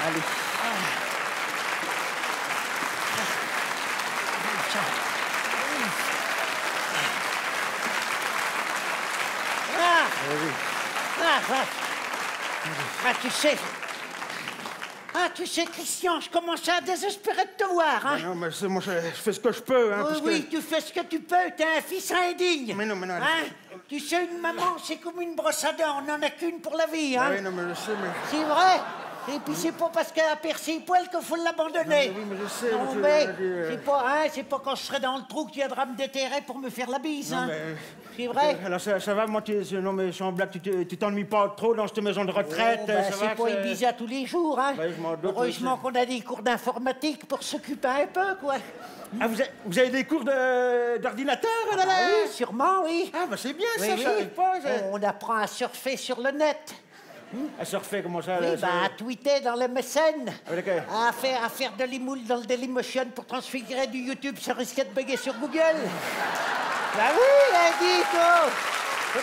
Allez. Tu sais, Christian, je commençais à désespérer de te voir, hein. Non, mais moi, je fais ce que je peux, hein. Oui, tu fais ce que tu peux, t'es un fils indigne. Mais non. Hein? Tu sais, une maman, c'est comme une brosse à dents, on n'en a qu'une pour la vie, hein. Oui, non, mais je sais, mais... C'est vrai. Et puis c'est pas parce qu'elle a percé les poils qu'il faut l'abandonner. Oui, mais je sais. Non, mais c'est pas quand je serai dans le trou que tu viendras me déterrer pour me faire la bise, hein. C'est vrai. Alors ça va, moi, non, mais sans blague, tu t'ennuies pas trop dans cette maison de retraite, ça c'est va, pas une bise à tous les jours, hein. Ouais, je m'en doute, Heureusement qu'on a des cours d'informatique pour s'occuper un peu, quoi. Ah, vous avez des cours d'ordinateur, là? Oui, sûrement, oui. Ah, bah c'est bien, Oui, ça, oui. je savais pas. On apprend à surfer sur le net. À surfer, comment ça? Oui, à tweeter dans le MSN, d'accord. à faire de l'imoule dans le Dailymotion pour transfigurer du YouTube, ça risquait de bugger sur Google. Bah oui, dites,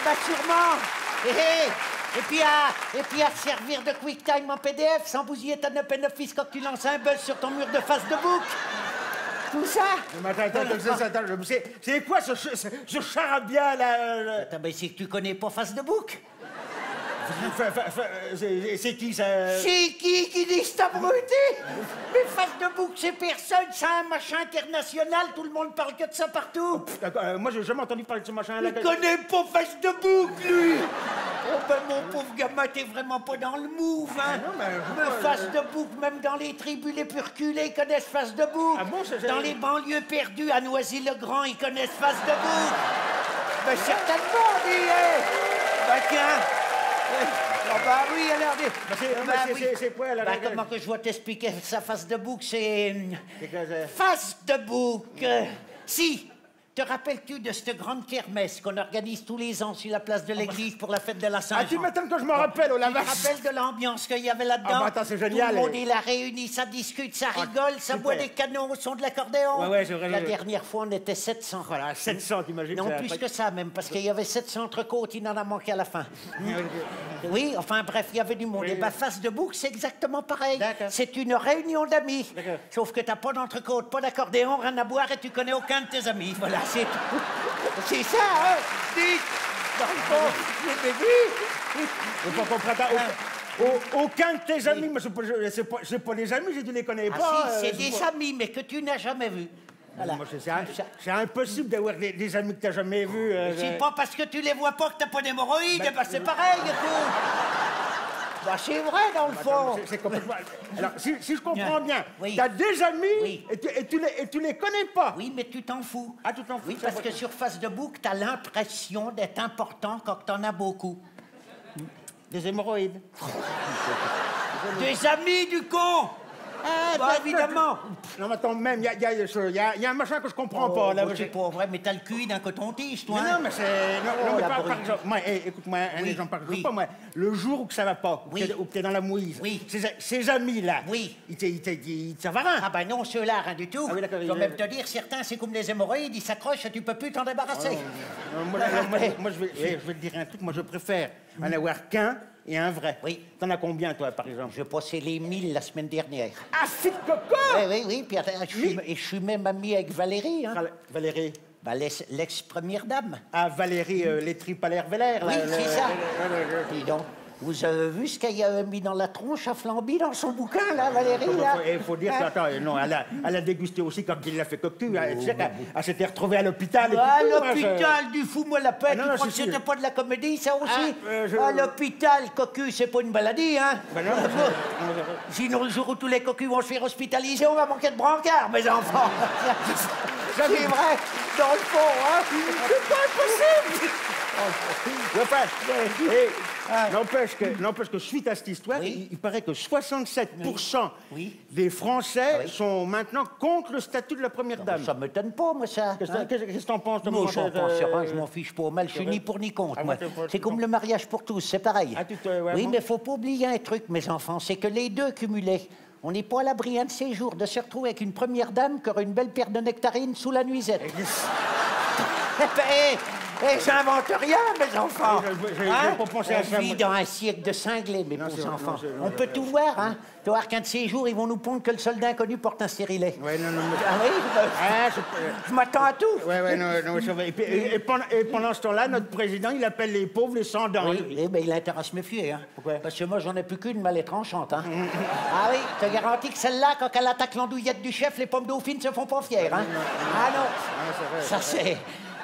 bah sûrement. Et puis à servir de QuickTime en PDF sans bousiller ton Open Office quand tu lances un buzz sur ton mur de Facebook. Tout ça. Mais attends, c'est quoi ce charabia, là? Attends, mais c'est que tu connais pas Facebook. C'est qui, ça? C'est qui dit cet abruti? Mais Facebook, c'est personne, c'est un machin international, tout le monde parle que de ça partout. Moi, j'ai jamais entendu parler de ce machin-là. Il connaît pas Facebook, lui. Oh ben, mon pauvre gamin, t'es vraiment pas dans le move, hein. Non, mais... Facebook, même dans les tribus les plus reculées, ils connaissent Facebook. Ah bon, dans les banlieues perdues, à Noisy-le-Grand, ils connaissent Facebook. Ben, certainement, dis, ben, tiens. Oh bah oui, alors... C'est quoi, là? Comment que je dois t'expliquer ça, Facebook, c'est... Facebook. Si. Te rappelles-tu de cette grande kermesse qu'on organise tous les ans sur la place de l'église pour la fête de la Saint-Jean? Ah, tu m'étonnes que je me rappelle, oh la vache! Tu te rappelles de l'ambiance qu'il y avait là-dedans? Ah, bah attends, c'est génial! Tout le monde est là réuni, ça discute, ça rigole, ça boit des canons au son de l'accordéon. Ouais, c'est vrai. La dernière fois, on était 700. Voilà, 700, t'imagines? Non, plus que ça, même, parce qu'il y avait 700 entrecôtes, il en a manqué à la fin. Oui, enfin bref, il y avait du monde. Et ben, Facebook, c'est exactement pareil. C'est une réunion d'amis. Sauf que t'as pas d'entrecôte, pas d'accordéon, rien à boire et tu connais aucun de tes amis. Voilà, c'est tout. C'est ça, hein? Dites, dans le fond, j'ai vu. Il faut qu'on prête aucun de tes amis, mais c'est pas des amis, je ne les connais pas. Si, c'est des amis, mais que tu n'as jamais vus. Voilà. C'est impossible d'avoir des amis que tu n'as jamais vus. C'est pas parce que tu les vois pas que t'as pas d'hémorroïdes, ben, c'est pareil et tout. Bah, c'est vrai, dans le fond. C'est complètement... Alors, si je comprends bien, oui. tu as des amis et tu les connais pas. Oui, mais tu t'en fous. Ah, tu t'en fous? Oui, parce que sur Facebook, tu as l'impression d'être important quand tu en as beaucoup. Des hémorroïdes. Des amis, du con. Ah, bah, évidemment. Non, mais attends, même, il y a un machin que je comprends pas. Là, c'est pas vrai, mais t'as le cul d'un coton-tige, toi. Non, mais c'est... Non, mais par exemple, moi, écoute-moi, un exemple, par exemple, pas moi, le jour où ça va pas, où t'es dans la mouise, ces amis-là, ils te servent à rien. Ah ben non, ceux-là, rien du tout. Ah oui, d'accord. Je vais même te dire, certains, c'est comme les hémorroïdes, ils s'accrochent et tu peux plus t'en débarrasser. Moi, je vais te dire un truc, moi, je préfère en avoir qu'un et un vrai. Oui. T'en as combien, toi, par exemple? Je passais les 1000 la semaine dernière. Ah, fit coco! Oui, puis attends, je suis même ami avec Valérie, hein. Valérie? Bah, l'ex-première dame. Ah, Valérie, les tripes à l'air vélaire, oui, là. C'est ça. Dis donc, vous avez vu ce qu'elle a mis dans la tronche à Flamby dans son bouquin, là, Valérie, là? Il faut dire que, attends, non, elle a dégusté aussi quand il l'a fait cocu. Tu sais qu'elle s'était retrouvée à l'hôpital. À l'hôpital, du fou, moi, la paix. Tu crois que c'était pas de la comédie, ça aussi? À l'hôpital, cocu, c'est pas une maladie, hein? Ben non, sinon, le jour où tous les cocus vont se faire hospitaliser, on va manquer de brancard, mes enfants. C'est vrai, dans le fond, hein? C'est pas impossible! N'empêche que suite à cette histoire, il paraît que 67% des Français sont maintenant contre le statut de la première dame. Ça m'étonne pas, moi, ça. Qu'est-ce que t'en penses? Moi, j'en pense rien, je m'en fiche pas mal, je suis ni pour ni contre, moi. C'est comme le mariage pour tous, c'est pareil. Oui, mais faut pas oublier un truc, mes enfants, c'est que les deux cumulés, on n'est pas à l'abri un de ces jours de se retrouver avec une première dame qui aura une belle paire de nectarines sous la nuisette. Et j'invente rien, mes enfants. Je n'ai pas pensé à ça. On vit dans un siècle de cinglés, mes pauvres enfants. On peut tout voir, hein. Tu vas voir qu'un de ces jours, ils vont nous pondre que le soldat inconnu porte un stérilet. Ouais, non. Ah oui, je m'attends à tout. Ouais, non, ça va. Et pendant ce temps-là, notre président, il appelle les pauvres les sans-dents. Oui, mais il a intérêt à se méfier, hein. Pourquoi? Parce que moi, j'en ai plus qu'une, mais elle est tranchante, hein. Ah oui, je te garantis que celle-là, quand elle attaque l'andouillette du chef, les pommes dauphines se font pas fières, hein. Ah non, ça c'est...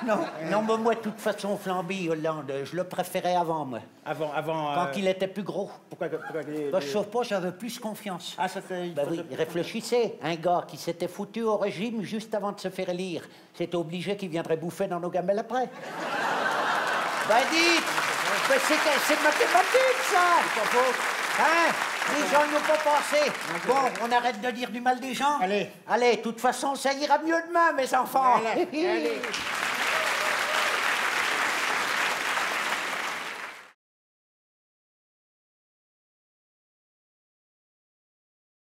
Non, mais moi, de toute façon, Flamby, Hollande, je le préférais avant, moi. Avant... Quand il était plus gros. Pourquoi Quand je chauffe pas, j'avais plus confiance. Ah, ça fait... Ben oui, réfléchissez. Un gars qui s'était foutu au régime juste avant de se faire élire, c'était obligé qu'il viendrait bouffer dans nos gamelles après. Ben dites, c'est mathématique, ça. C'est pas faux. Hein? Les gens n'y ont pas pensé. Bon, on arrête de dire du mal des gens. Allez. Allez, de toute façon, ça ira mieux demain, mes enfants. Allez.